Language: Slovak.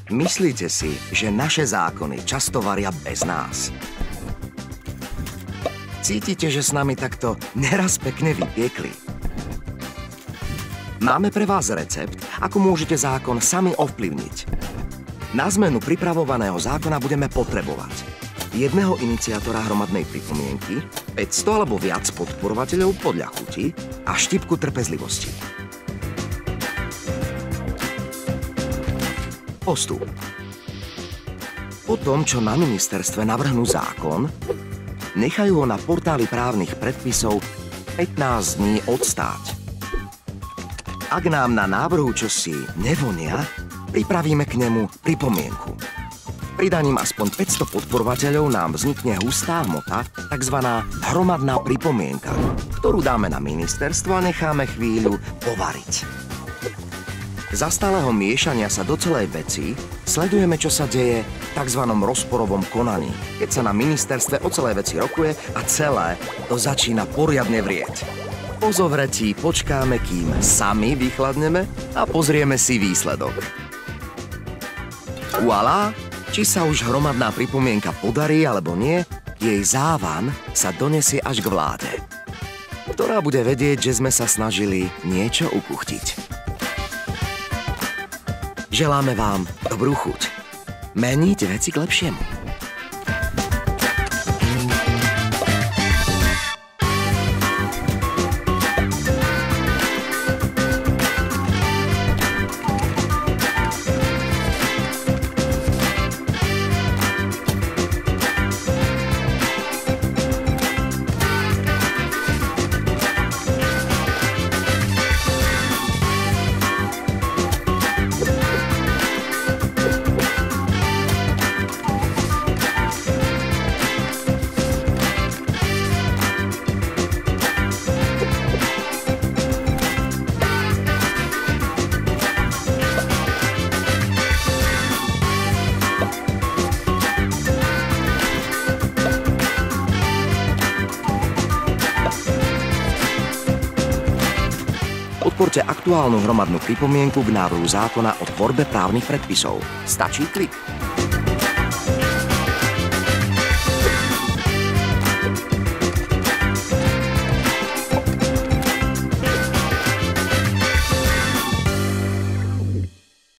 Myslíte si, že naše zákony často varia bez nás? Cítite, že s nami takto neraz pekne vypiekli? Máme pre vás recept, ako môžete zákon sami ovplyvniť. Na zmenu pripravovaného zákona budeme potrebovať jedného iniciátora hromadnej pripomienky, 500 alebo viac podporovateľov podľa chuti a štipku trpezlivosti. Postup. Po tom, čo na ministerstve navrhnú zákon, nechajú ho na portáli právnych predpisov 15 dní odstáť. Ak nám na návrhu čosi nevonia, pripravíme k nemu pripomienku. Pridaním aspoň 500 podporovateľov nám vznikne hustá hmota, takzvaná hromadná pripomienka, ktorú dáme na ministerstvo a necháme chvíľu povariť. Za stáleho miešania sa do celej veci sledujeme, čo sa deje v takzvanom rozporovom konaní, keď sa na ministerstve o celej veci rokuje a celé to začína poriadne vrieť. Po zovretí počkáme, kým sami vychladneme a pozrieme si výsledok. Voilà, či sa už hromadná pripomienka podarí alebo nie, jej závan sa donesie až k vláde, ktorá bude vedieť, že sme sa snažili niečo ukuchtiť. Želáme vám dobrú chuť. Meniť veci k lepšiemu. Podporte aktuálnu hromadnú pripomienku k návrhu zákona o tvorbe právnych predpisov. Stačí klik.